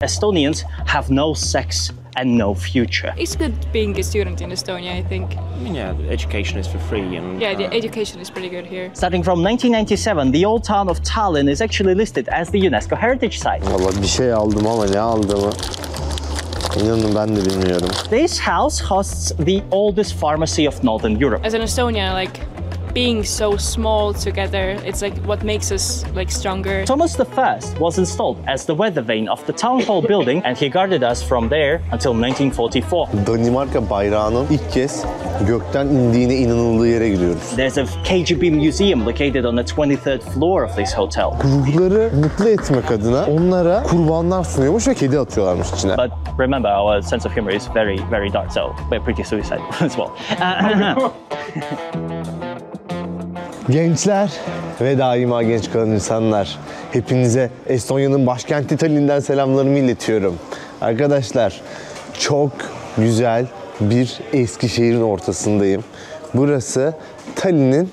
Estonians have no sex and no future. It's good being a student in Estonia, I think. Yeah, the education is for free and Yeah, the education is pretty good here. Starting from 1997, the old town of Tallinn is actually listed as the UNESCO Heritage Site. Vallahi bir şey aldım ama ne aldığımı İnanın ben de bilmiyorum. This house hosts the oldest pharmacy of Northern Europe. As an Estonia, like being so small together, it's like what makes us like stronger. Thomas I was installed as the weather vane of the town hall building, and he guarded us from there until 1944. Danimarka bayrağının ilk kez gökten indiğine inanıldığı yere gidiyoruz. There's a KGB museum located on the 23rd floor of this hotel. Ruhları mutlu etmek adına onlara kurbanlar sunuyormuş ve kedi atıyorlarmış içine. But remember, our sense of humor is very, very dark, so we're pretty suicidal as well. Gençler ve daima genç kalan insanlar, hepinize Estonya'nın başkenti Tallinn'den selamlarımı iletiyorum. Arkadaşlar, çok güzel bir eski şehrin ortasındayım. Burası Tallinn'in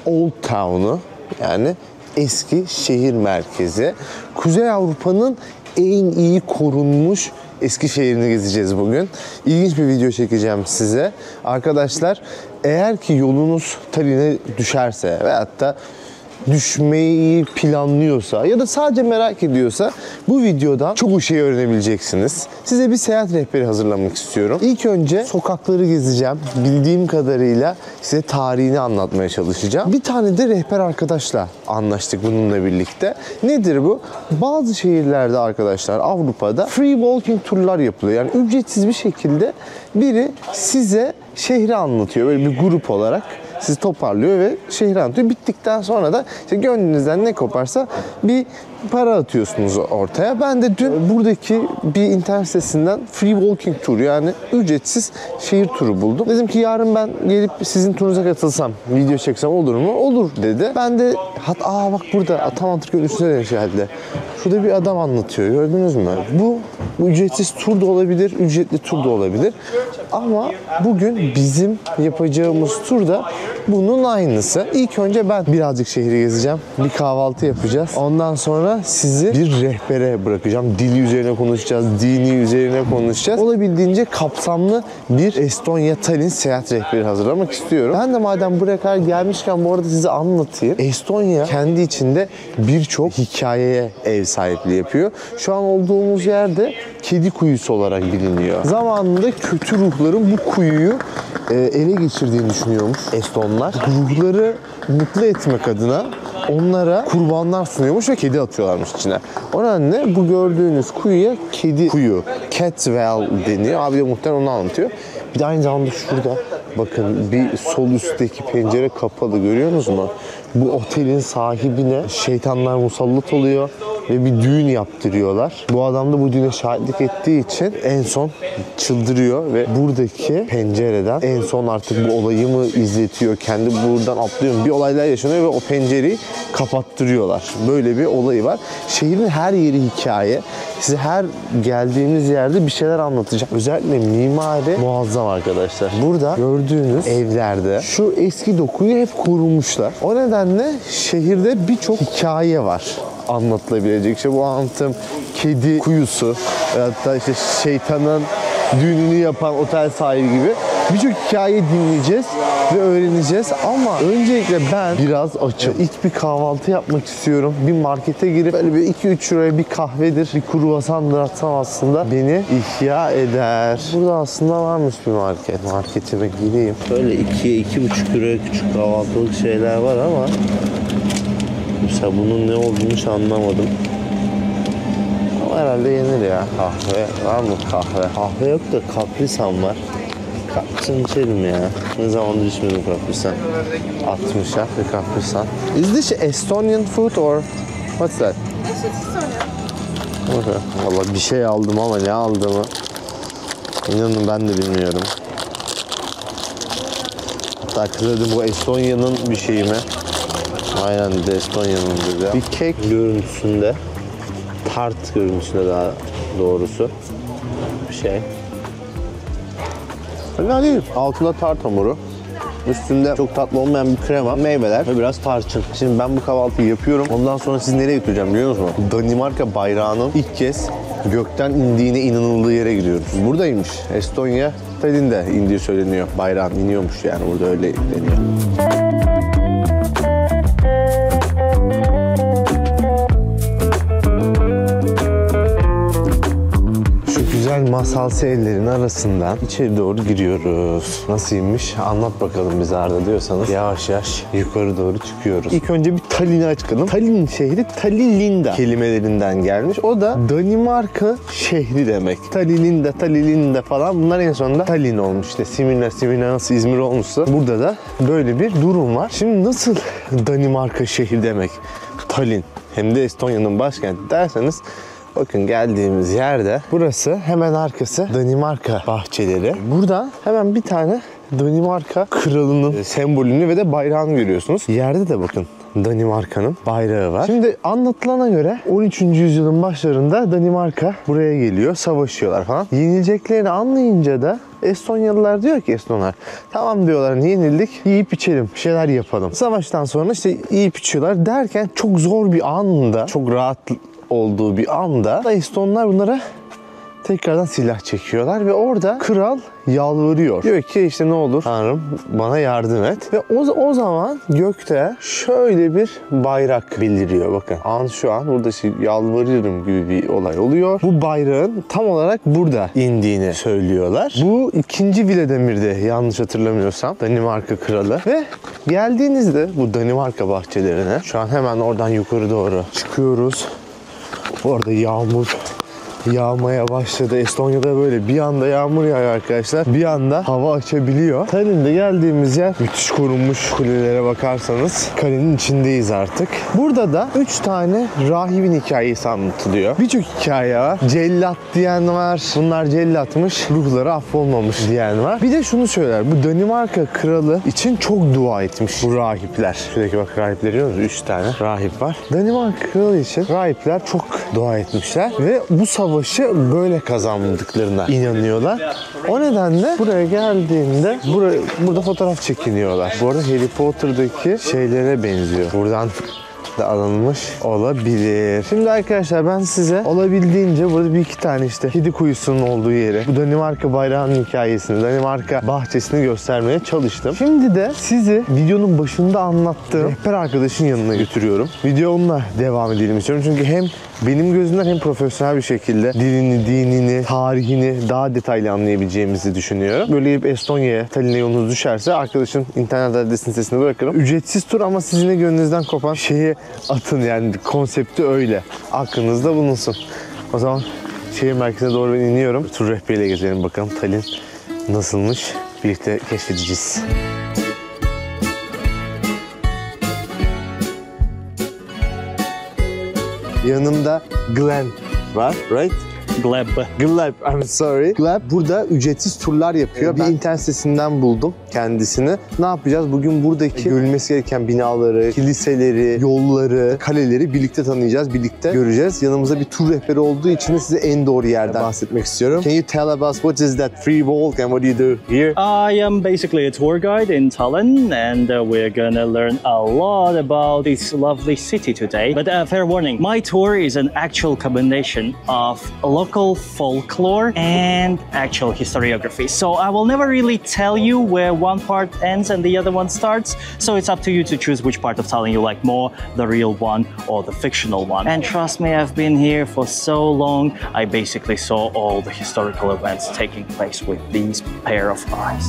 Old Town'u, yani eski şehir merkezi. Kuzey Avrupa'nın en iyi korunmuş eski şehrini gezeceğiz bugün. İlginç bir video çekeceğim size. Arkadaşlar, eğer ki yolunuz Tallinn'e düşerse veyahut da düşmeyi planlıyorsa ya da sadece merak ediyorsa bu videodan çok şey öğrenebileceksiniz. Size bir seyahat rehberi hazırlamak istiyorum. İlk önce sokakları gezeceğim. Bildiğim kadarıyla size tarihini anlatmaya çalışacağım. Bir tane de rehber arkadaşla anlaştık bununla birlikte. Nedir bu? Bazı şehirlerde arkadaşlar, Avrupa'da free walking turlar yapılıyor. Yani ücretsiz bir şekilde biri size şehri anlatıyor. Böyle bir grup olarak sizi toparlıyor ve şehri anlatıyor. Bittikten sonra da işte gönlünüzden ne koparsa bir para atıyorsunuz ortaya. Ben de dün buradaki bir internet sitesinden free walking tur, yani ücretsiz şehir turu buldum. Dedim ki yarın ben gelip sizin turunuza katılsam, video çeksem olur mu? Olur dedi. Ben de bak burada Atamantırköy'ün üstüne herhalde. Şurada bir adam anlatıyor. Gördünüz mü? Bu ücretsiz tur da olabilir, ücretli tur da olabilir. Ama bugün bizim yapacağımız tur da bunun aynısı. İlk önce ben birazcık şehri gezeceğim. Bir kahvaltı yapacağız. Ondan sonra sizi bir rehbere bırakacağım. Dili üzerine konuşacağız, dini üzerine konuşacağız. Olabildiğince kapsamlı bir Estonya Tallinn seyahat rehberi hazırlamak istiyorum. Ben de madem buraya kadar gelmişken bu arada size anlatayım. Estonya kendi içinde birçok hikayeye ev sahipliği yapıyor. Şu an olduğumuz yerde kedi kuyusu olarak biliniyor. Zamanında kötü ruhların bu kuyuyu ele geçirdiğini düşünüyormuş Estonlar. Ruhları mutlu etmek adına onlara kurbanlar sunuyormuş ve kedi atıyorlarmış içine. O nedenle bu gördüğünüz kuyuya kedi kuyu, cat well deniyor. Abi de muhtemelen onu anlatıyor. Bir de aynı zamanda şurada bakın bir sol üstteki pencere kapalı, görüyorsunuz mu? Bu otelin sahibine şeytanlar musallat oluyor ve bir düğün yaptırıyorlar. Bu adam da bu düğüne şahitlik ettiği için en son çıldırıyor ve buradaki pencereden en son artık bu olayı mı izletiyor, kendi buradan atlıyor mu, bir olaylar yaşanıyor ve o pencereyi kapattırıyorlar. Böyle bir olayı var. Şehrin her yeri hikaye. Size her geldiğimiz yerde bir şeyler anlatacağım. Özellikle mimari muazzam arkadaşlar. Burada gördüğünüz evlerde şu eski dokuyu hep korumuşlar. O nedenle şehirde birçok hikaye var anlatılabilecek. İşte bu anlattığım kedi kuyusu, hatta işte şeytanın düğününü yapan otel sahibi gibi birçok hikaye dinleyeceğiz ve öğreneceğiz. Ama öncelikle ben biraz açım. İlk bir kahvaltı yapmak istiyorum. Bir markete girip böyle bir 2-3 liraya bir kahvedir, bir kruvasandır atsam aslında beni ihya eder. Burada aslında varmış bir market. Marketime gireyim. Böyle 2-2,5 liraya küçük kahvaltılık şeyler var ama mesela bunun ne olduğunu hiç anlamadım. Ama herhalde yenir ya. Kahve var mı kahve? Kahve yok da kaprisan var. Kaprisan içelim ya. Ne zamandır içmedim kaprisan. 60 ya bir kaprisan. Is this Estonian food or what's that? This is Estonia. Okay. Vallahi bir şey aldım ama ne aldığımı İnanın ben de bilmiyorum. Hatta kız dedim bu Estonya'nın bir şeyi mi? Aynen de Estonya'nın dedi. Bir kek görüntüsünde, tart görüntüsünde daha doğrusu bir şey. Fena değil. Altında tart hamuru. Üstünde çok tatlı olmayan bir krema, meyveler ve biraz tarçın. Şimdi ben bu kahvaltıyı yapıyorum. Ondan sonra sizi nereye götüreceğim biliyor musunuz? Danimarka bayrağının ilk kez gökten indiğine inanıldığı yere gidiyoruz. Buradaymış. Estonya Tallinn'de indiği söyleniyor. Bayrağın iniyormuş yani, burada öyle deniyor. Masalsı ellerin arasından içeri doğru giriyoruz. Nasılmış? Anlat bakalım bize Arda diyorsanız. Yavaş yavaş yukarı doğru çıkıyoruz. İlk önce bir Tallinn'i açalım. Tallinn şehri Tallinn'de kelimelerinden gelmiş. O da Danimarka şehri demek. Tallinn'de falan, bunlar en sonunda Tallinn olmuş. İşte Simirna nasıl İzmir olmuşsa burada da böyle bir durum var. Şimdi nasıl Danimarka şehri demek Tallinn, hem de Estonya'nın başkenti derseniz, bakın geldiğimiz yerde, burası hemen arkası Danimarka bahçeleri. Burada hemen bir tane Danimarka kralının sembolünü ve de bayrağını görüyorsunuz. Yerde de bakın Danimarka'nın bayrağı var. Şimdi anlatılana göre 13. yüzyılın başlarında Danimarka buraya geliyor, savaşıyorlar falan. Yenileceklerini anlayınca da Estonyalılar diyor ki, Estonlar, tamam diyorlar, yenildik, yiyip içelim, bir şeyler yapalım. Savaştan sonra işte yiyip içiyorlar derken çok zor bir anda, çok rahat olduğu bir anda Estonlar bunlara tekrardan silah çekiyorlar ve orada kral yalvarıyor. Diyor ki işte ne olur Tanrım bana yardım et. Ve o zaman gökte şöyle bir bayrak bildiriyor. Bakın şu an burada yalvarıyorum gibi bir olay oluyor. Bu bayrağın tam olarak burada indiğini söylüyorlar. Bu 2. Vladimir'de yanlış hatırlamıyorsam Danimarka kralı. Ve geldiğinizde bu Danimarka bahçelerine, şu an hemen oradan yukarı doğru çıkıyoruz. Orada yağmur yağmaya başladı. Estonya'da böyle bir anda yağmur yağıyor arkadaşlar. Bir anda hava açabiliyor. Tallinn'de geldiğimiz yer müthiş korunmuş, kulelere bakarsanız kalenin içindeyiz artık. Burada da 3 tane rahibin hikayesi anlatılıyor. Birçok hikaye var. Cellat diyen var. Bunlar cellatmış, ruhları affolmamış diyen var. Bir de şunu söyler. Bu Danimarka kralı için çok dua etmiş bu rahipler. Şuradaki bak rahipleri görüyor musunuz? 3 tane rahip var. Danimarka kralı için rahipler çok dua etmişler ve bu savaşı böyle kazandıklarına inanıyorlar. O nedenle buraya geldiğinde burada fotoğraf çekiniyorlar. Bu arada Harry Potter'daki şeylere benziyor. Buradan da alınmış olabilir. Şimdi arkadaşlar ben size olabildiğince burada bir iki tane işte kedi kuyusunun olduğu yeri, bu Danimarka bayrağının hikayesini, Danimarka bahçesini göstermeye çalıştım. Şimdi de sizi videonun başında anlattığım rehber arkadaşın yanına götürüyorum. Video onunla devam edelim istiyorum. Çünkü hem benim gözümden hem profesyonel bir şekilde dilini, dinini, tarihini daha detaylı anlayabileceğimizi düşünüyorum. Böyle gelip Estonya'ya, Tallinn'e yolunuz düşerse arkadaşın internet adresini sitesine bırakırım. Ücretsiz tur ama sizin de gönlünüzden kopan şeyi atın, yani konsepti öyle. Aklınızda bulunsun. O zaman şehir merkezine doğru iniyorum. Tur rehberiyle gezelim bakalım Tallinn nasılmış. Birlikte keşfedeceğiz. Yanımda Glenn var, right? Gleb. I'm sorry. Gleb burada ücretsiz turlar yapıyor. Bir internet sitesinden buldum kendisini. Ne yapacağız? Bugün buradaki görülmesi gereken binaları, kiliseleri, yolları, kaleleri birlikte tanıyacağız, birlikte göreceğiz. Yanımızda bir tur rehberi olduğu için de size en doğru yerden bahsetmek istiyorum. Can you tell us what is that free walk and what do you do here? I am basically a tour guide in Tallinn, and we're gonna learn a lot about this lovely city today. But fair warning, my tour is an actual combination of local folklore and actual historiography. So I will never really tell you where one part ends and the other one starts. So it's up to you to choose which part of Tallinn you like more, the real one or the fictional one. And trust me, I've been here for so long, I basically saw all the historical events taking place with these pair of eyes.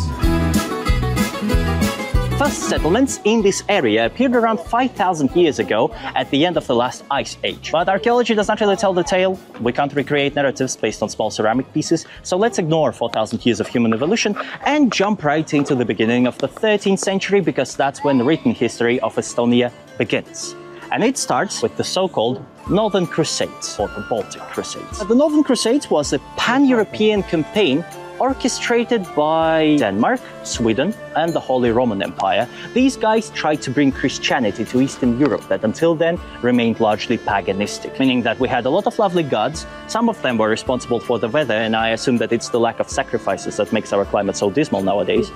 First settlements in this area appeared around 5,000 years ago at the end of the last ice age. But archaeology does not really tell the tale. We can't recreate narratives based on small ceramic pieces, so let's ignore 4,000 years of human evolution and jump right into the beginning of the 13th century, because that's when the written history of Estonia begins. And it starts with the so-called Northern Crusades, or the Baltic Crusades. The Northern Crusades was a pan-European campaign orchestrated by Denmark, Sweden, and the Holy Roman Empire, these guys tried to bring Christianity to Eastern Europe that until then remained largely paganistic, meaning that we had a lot of lovely gods. Some of them were responsible for the weather, and I assume that it's the lack of sacrifices that makes our climate so dismal nowadays.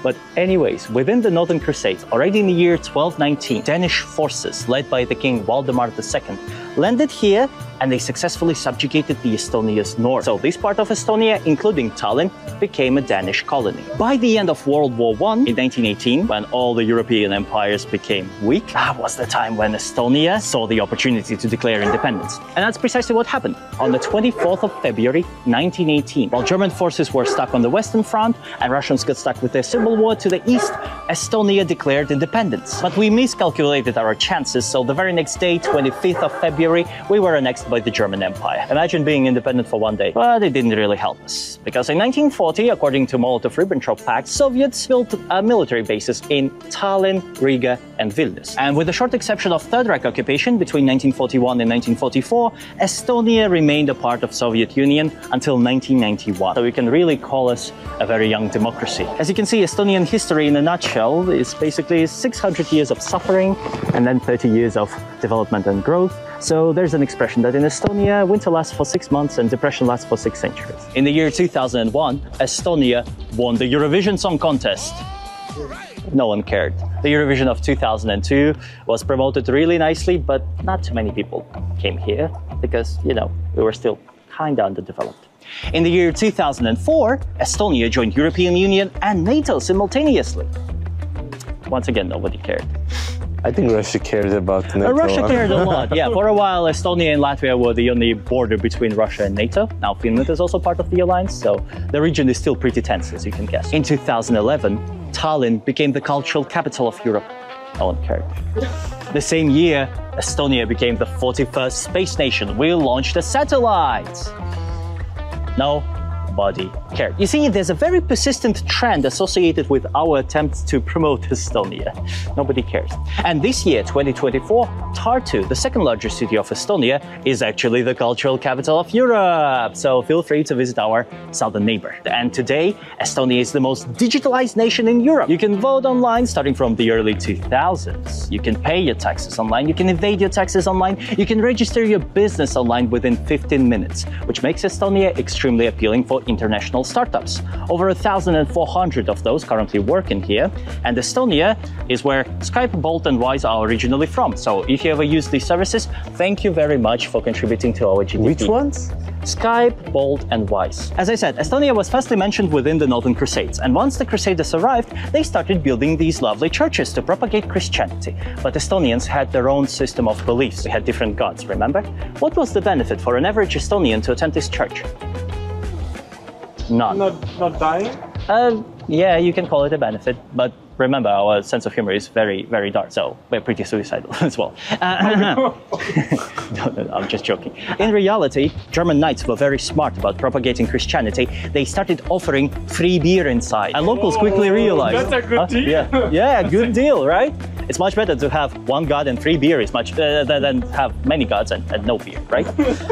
But anyways, within the Northern Crusades, already in the year 1219, Danish forces led by the King Valdemar II landed here, and they successfully subjugated the Estonia's north. So this part of Estonia, including Tallinn, became a Danish colony. By the end of World War I, in 1918, when all the European empires became weak, that was the time when Estonia saw the opportunity to declare independence. And that's precisely what happened. On the 24th of February, 1918, while German forces were stuck on the Western Front and Russians got stuck with their civil war to the east, Estonia declared independence. But we miscalculated our chances, so the very next day, 25th of February, we were annexed by the German Empire. Imagine being independent for one day. But it didn't really help us, because in 1940, according to Molotov-Ribbentrop Pact, Soviets built military bases in Tallinn, Riga, and Vilnius. And with the short exception of Third Reich occupation between 1941 and 1944, Estonia remained a part of Soviet Union until 1991. So we can really call us a very young democracy. As you can see, Estonian history in a nutshell is basically 600 years of suffering and then 30 years of development and growth. So there's an expression that in Estonia, winter lasts for 6 months and depression lasts for 6 centuries. In the year 2001, Estonia won the Eurovision Song Contest. No one cared. The Eurovision of 2002 was promoted really nicely, but not too many people came here because, you know, we were still kind of underdeveloped. In the year 2004, Estonia joined European Union and NATO simultaneously. Once again, nobody cared. I think Russia cares about NATO. Russia cared a lot, yeah. For a while, Estonia and Latvia were the only border between Russia and NATO. Now Finland is also part of the alliance, so the region is still pretty tense, as you can guess. In 2011, Tallinn became the cultural capital of Europe. No one cared. The same year, Estonia became the 41st space nation. We launched a satellite. Nobody cared. You see, there's a very persistent trend associated with our attempts to promote Estonia. Nobody cares. And this year, 2024, Tartu, the second largest city of Estonia, is actually the cultural capital of Europe. So feel free to visit our southern neighbor. And today, Estonia is the most digitalized nation in Europe. You can vote online starting from the early 2000s. You can pay your taxes online. You can evade your taxes online. You can register your business online within 15 minutes, which makes Estonia extremely appealing for international startups. Over 1,400 of those currently work in here, and Estonia is where Skype, Bolt, and Wise are originally from. So if you ever use these services, thank you very much for contributing to our GDP. Which ones? Skype, Bolt, and Wise. As I said, Estonia was firstly mentioned within the Northern Crusades, and once the Crusaders arrived, they started building these lovely churches to propagate Christianity. But Estonians had their own system of beliefs. They had different gods, remember? What was the benefit for an average Estonian to attend this church? None. Not dying? Yeah, you can call it a benefit, but remember, our sense of humor is very, very dark, so we're pretty suicidal as well. No, I'm just joking. In reality, German knights were very smart about propagating Christianity. They started offering free beer inside, and locals quickly realized... That's a good deal. Yeah, good deal, right? It's much better to have one god and free beer is much than have many gods and no beer, right?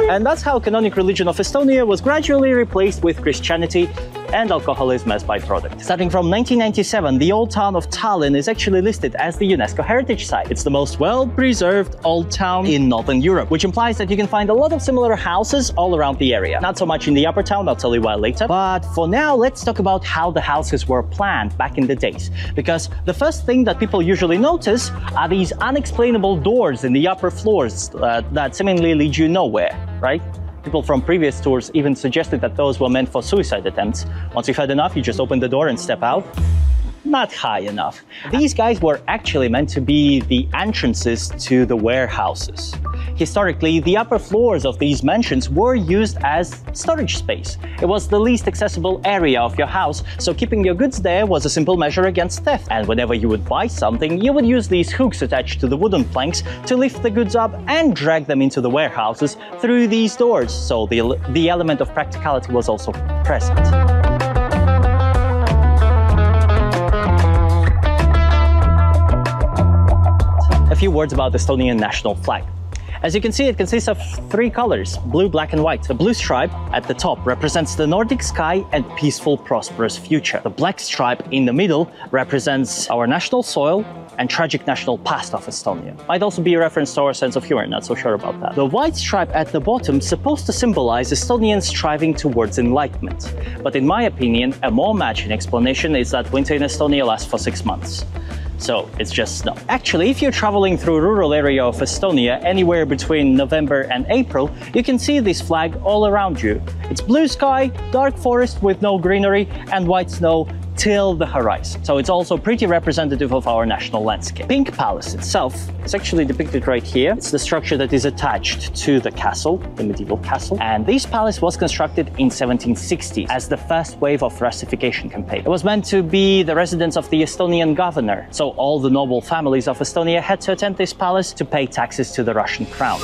And that's how canonic religion of Estonia was gradually replaced with Christianity and alcoholism as byproduct. Starting from 1997, the old town of Tallinn is actually listed as the UNESCO Heritage Site. It's the most well-preserved old town in Northern Europe, which implies that you can find a lot of similar houses all around the area. Not so much in the upper town, I'll tell you why later. But for now, let's talk about how the houses were planned back in the days. Because the first thing that people usually notice are these unexplainable doors in the upper floors that seemingly lead you nowhere, right? People from previous tours even suggested that those were meant for suicide attempts. Once you've had enough, you just open the door and step out. Not high enough. These guys were actually meant to be the entrances to the warehouses. Historically, the upper floors of these mansions were used as storage space. It was the least accessible area of your house, so keeping your goods there was a simple measure against theft. And whenever you would buy something, you would use these hooks attached to the wooden planks to lift the goods up and drag them into the warehouses through these doors, so the element of practicality was also present. A few words about the Estonian national flag. As you can see, it consists of three colors, blue, black and white. The blue stripe at the top represents the Nordic sky and peaceful, prosperous future. The black stripe in the middle represents our national soil and tragic national past of Estonia. Might also be a reference to our sense of humor, not so sure about that. The white stripe at the bottom is supposed to symbolize Estonians striving towards enlightenment. But in my opinion, a more matching explanation is that winter in Estonia lasts for 6 months. So it's just snow. Actually, if you're traveling through a rural area of Estonia, anywhere between November and April, you can see this flag all around you. It's blue sky, dark forest with no greenery, and white snow till the horizon. So it's also pretty representative of our national landscape. Pink Palace itself is actually depicted right here. It's the structure that is attached to the castle, the medieval castle. And this palace was constructed in 1760 as the first wave of Russification campaign. It was meant to be the residence of the Estonian governor. So all the noble families of Estonia had to attend this palace to pay taxes to the Russian crown.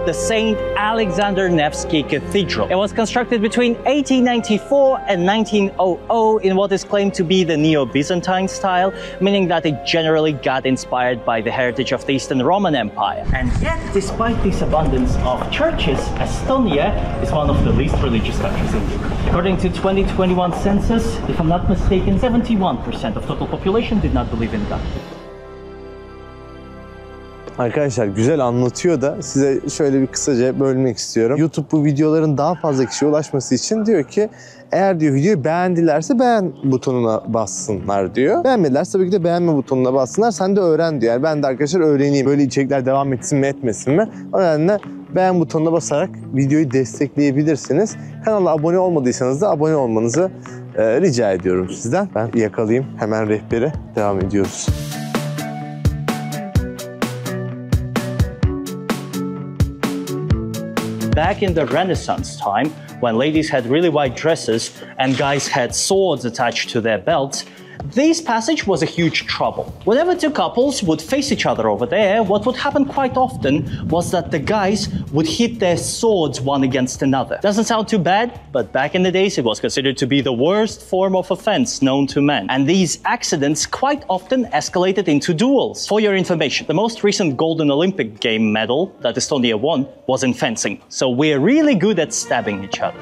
The St. Alexander Nevsky Cathedral. It was constructed between 1894 and 1900 in what is claimed to be the Neo-Byzantine style, meaning that it generally got inspired by the heritage of the Eastern Roman Empire. And yet, despite this abundance of churches, Estonia is one of the least religious countries in Europe. According to 2021 census, if I'm not mistaken, 71% of total population did not believe in God. Arkadaşlar güzel anlatıyor da size şöyle bir kısaca bölmek istiyorum. YouTube bu videoların daha fazla kişiye ulaşması için diyor ki eğer diyor videoyu beğendilerse beğen butonuna bassınlar diyor. Beğenmedilerse tabii ki de beğenme butonuna bassınlar. Sen de öğren diyor. Yani ben de arkadaşlar öğreneyim. Böyle içerikler devam etsin mi etmesin mi? O nedenle beğen butonuna basarak videoyu destekleyebilirsiniz. Kanala abone olmadıysanız da abone olmanızı rica ediyorum sizden. Ben yakalayayım hemen rehbere devam ediyoruz. Back in the Renaissance time, when ladies had really white dresses and guys had swords attached to their belts, this passage was a huge trouble. Whenever two couples would face each other over there, what would happen quite often was that the guys would hit their swords one against another. Doesn't sound too bad, but back in the days it was considered to be the worst form of offense known to men. And these accidents quite often escalated into duels. For your information, the most recent Golden Olympic Game medal that Estonia won was in fencing. So we're really good at stabbing each other.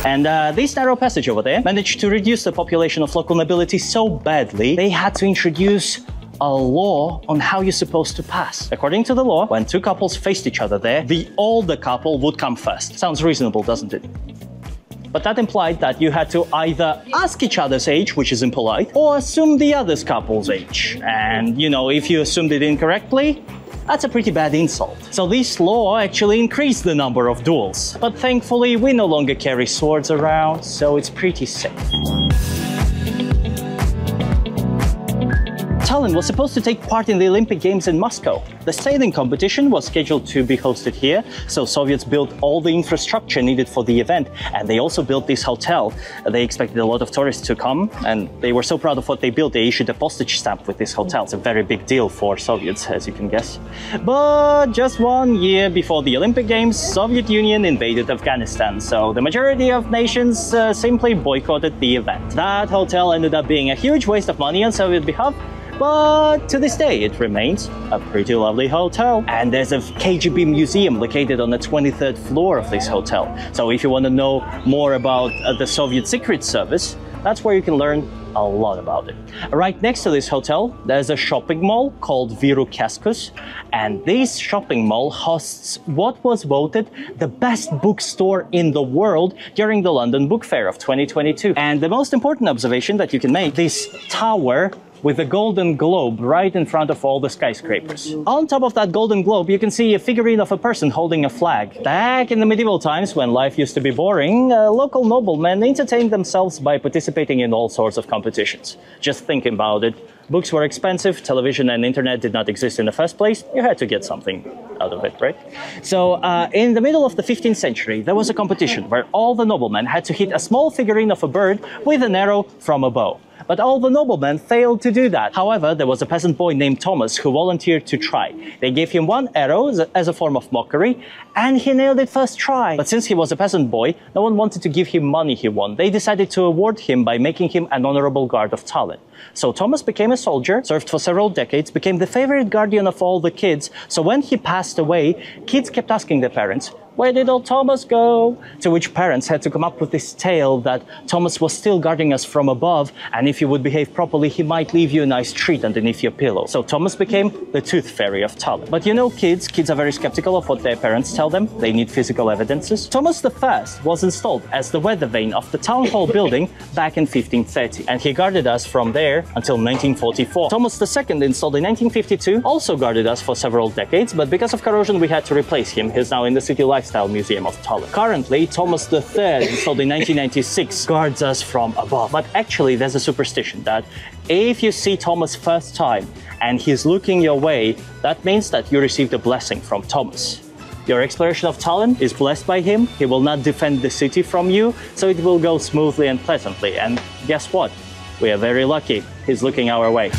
And this narrow passage over there managed to reduce the population of local nobility so badly, they had to introduce a law on how you're supposed to pass. According to the law, when two couples faced each other there, the older couple would come first. Sounds reasonable, doesn't it? But that implied that you had to either ask each other's age, which is impolite, or assume the other couple's age. And, you know, if you assumed it incorrectly, that's a pretty bad insult. So this law actually increased the number of duels. But thankfully, we no longer carry swords around, so it's pretty safe. Tallinn was supposed to take part in the Olympic Games in Moscow. The sailing competition was scheduled to be hosted here, so Soviets built all the infrastructure needed for the event, and they also built this hotel. They expected a lot of tourists to come, and they were so proud of what they built, they issued a postage stamp with this hotel. It's a very big deal for Soviets, as you can guess. But just 1 year before the Olympic Games, Soviet Union invaded Afghanistan, so the majority of nations simply boycotted the event. That hotel ended up being a huge waste of money on Soviet behalf, but to this day it remains a pretty lovely hotel. And there's a KGB museum located on the 23rd floor of this hotel. So if you want to know more about the Soviet Secret Service, that's where you can learn a lot about it. Right next to this hotel, there's a shopping mall called Viru Keskus, and this shopping mall hosts what was voted the best bookstore in the world during the London Book Fair of 2022. And the most important observation that you can make, this tower with a golden globe right in front of all the skyscrapers. On top of that golden globe, you can see a figurine of a person holding a flag. Back in the medieval times, when life used to be boring, local noblemen entertained themselves by participating in all sorts of competitions. Just think about it. Books were expensive, television and internet did not exist in the first place. You had to get something out of it, right? So in the middle of the 15th century, there was a competition where all the noblemen had to hit a small figurine of a bird with an arrow from a bow. But all the noblemen failed to do that. However, there was a peasant boy named Thomas who volunteered to try. They gave him one arrow as a form of mockery, and he nailed it first try. But since he was a peasant boy, no one wanted to give him money he won. They decided to award him by making him an honorable guard of Tallinn. So Thomas became a soldier, served for several decades, became the favorite guardian of all the kids. So when he passed away, kids kept asking their parents, "Where did old Thomas go?" To which parents had to come up with this tale that Thomas was still guarding us from above, and if you would behave properly, he might leave you a nice treat underneath your pillow. So Thomas became the tooth fairy of Tallinn. But you know, kids are very skeptical of what their parents tell them. They need physical evidences. Thomas I was installed as the weather vane of the town hall building back in 1530, and he guarded us from there until 1944. Thomas II, installed in 1952, also guarded us for several decades, but because of corrosion, we had to replace him. He's now in the City Lifestyle Museum of Tallinn. Currently, Thomas III, installed in 1996, guards us from above. But actually, there's a superstition that if you see Thomas first time and he's looking your way, that means that you received a blessing from Thomas. Your exploration of Tallinn is blessed by him. He will not defend the city from you, so it will go smoothly and pleasantly. And guess what? We are very lucky. He's looking our way.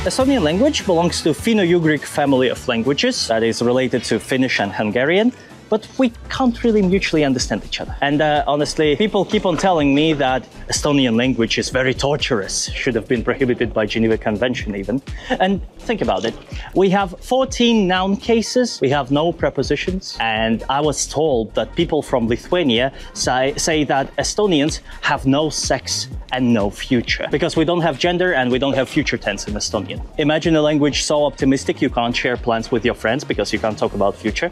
Estonian language belongs to Finno-Ugric family of languages that is related to Finnish and Hungarian, but we can't really mutually understand each other. And honestly, people keep on telling me that Estonian language is very torturous, should have been prohibited by Geneva Convention even. And think about it. We have 14 noun cases, we have no prepositions, and I was told that people from Lithuania say that Estonians have no sex and no future, because we don't have gender and we don't have future tense in Estonian. Imagine a language so optimistic you can't share plans with your friends because you can't talk about future.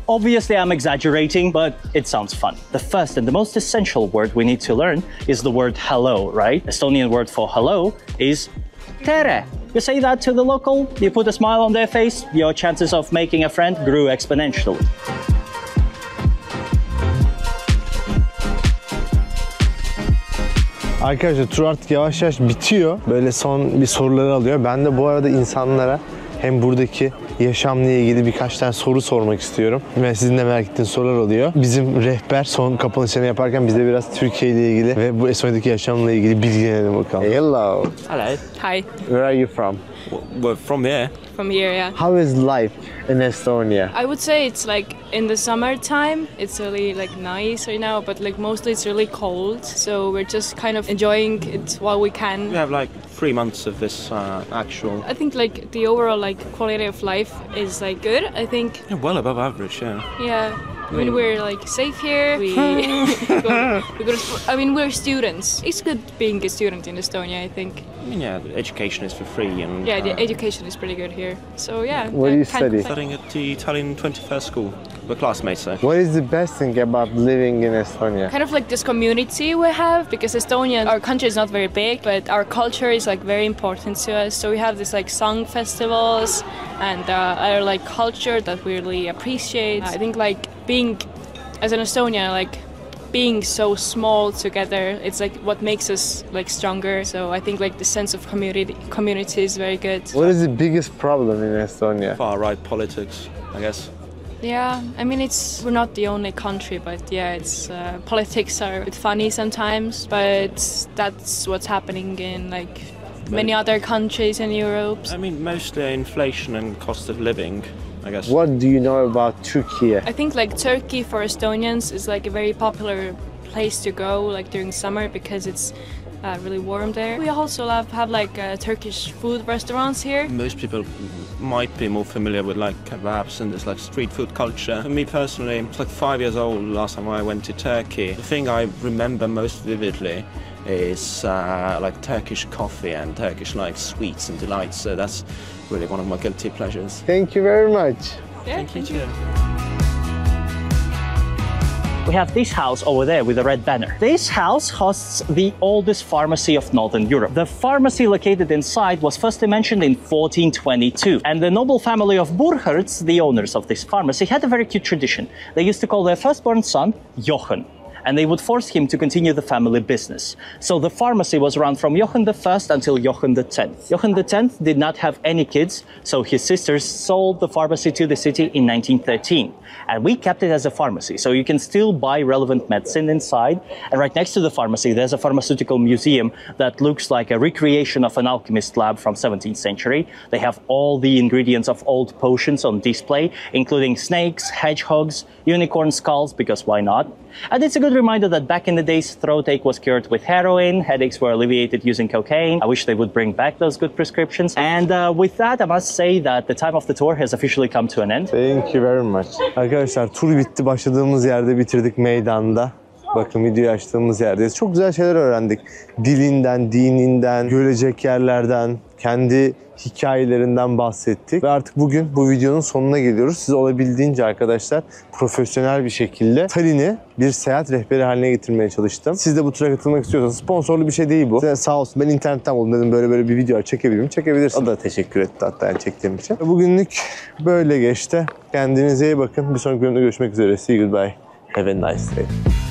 Obviously, I'm exaggerating, but it sounds fun. The first and the most essential word we need to learn is the word hello, right? Estonian word for hello is tere. You say that to the local, you put a smile on their face, your chances of making a friend grew exponentially. Arkadaşlar tur artık yavaş yavaş bitiyor. Böyle son bir soruları alıyor. Ben de bu arada insanlara hem buradaki yaşamla ilgili birkaç tane soru sormak istiyorum. Ve sizin de merak ettiğiniz sorular oluyor. Bizim rehber son kapanışını yaparken bize biraz Türkiye ile ilgili ve bu Estonya'daki yaşamla ilgili bilgilenelim bakalım. Hello. Hello. Hi. Where are you from? We're from here. From here, yeah. How is life in Estonia? I would say it's like in the summertime, it's really like nice right now, but like mostly it's really cold. So we're just kind of enjoying it while we can. We have like 3 months of this actual. I think like the overall like quality of life is like good. I think. Yeah, well above average, yeah. Yeah. I mean, we're like safe here. We I mean, we're students. It's good being a student in Estonia, I think. I mean, yeah, the education is for free and. Yeah, the education is pretty good here. So yeah. What do you study? Studying at the Tallinn 21st school. We're classmates, so. What is the best thing about living in Estonia? Kind of like this community we have, because Estonia, our country is not very big, but our culture is like very important to us. So we have this like song festivals and our like culture that we really appreciate. I think like being as an Estonian, like being so small together, it's like what makes us like stronger. So I think like the sense of community is very good. What is the biggest problem in Estonia? Far-right politics, I guess. Yeah, I mean, we're not the only country, but yeah, it's politics are a bit funny sometimes, but that's what's happening in like many other countries in Europe. I mean, mostly inflation and cost of living, I guess. What do you know about Turkey? I think like Turkey for Estonians is like a very popular place to go like during summer because it's really warm there. We also have like Turkish food restaurants here. Most people might be more familiar with like kebabs and this like street food culture. For me personally, I was like 5 years old last time I went to Turkey. The thing I remember most vividly is like Turkish coffee and Turkish like sweets and delights. So that's really one of my guilty pleasures. Thank you very much. Yeah, Thank you. We have this house over there with a red banner. This house hosts the oldest pharmacy of Northern Europe. The pharmacy located inside was first mentioned in 1422. And the noble family of Burkhards, the owners of this pharmacy, had a very cute tradition. They used to call their firstborn son Johann. and they would force him to continue the family business. So the pharmacy was run from Johann I until Johann X. Johann X did not have any kids, so his sisters sold the pharmacy to the city in 1913. And we kept it as a pharmacy, so you can still buy relevant medicine inside. And right next to the pharmacy, there's a pharmaceutical museum that looks like a recreation of an alchemist lab from 17th century. They have all the ingredients of old potions on display, including snakes, hedgehogs, unicorn skulls, because why not? And it's a good reminder that back in the days, throat ache was cured with heroin, headaches were alleviated using cocaine. I wish they would bring back those good prescriptions. And with that, I must say that the time of the tour has officially come to an end. Thank you very much. Arkadaşlar tur bitti. Başladığımız yerde bitirdik, meydanda. Bakın videoyu açtığımız yerdeyiz. Çok güzel şeyler öğrendik. Dilinden, dininden, görecek yerlerden, kendi hikayelerinden bahsettik. Ve artık bugün bu videonun sonuna geliyoruz. Siz olabildiğince arkadaşlar profesyonel bir şekilde Tallinn'i bir seyahat rehberi haline getirmeye çalıştım. Siz de bu tura katılmak istiyorsanız, sponsorlu bir şey değil bu. Sağ olsun, ben internetten buldum, dedim böyle bir video çekebilirim. Çekebilirsin. O da teşekkür etti hatta yani çektiğim için. Bugünlük böyle geçti. Kendinize iyi bakın. Bir sonraki bölümde görüşmek üzere. See you, goodbye. Have a nice day.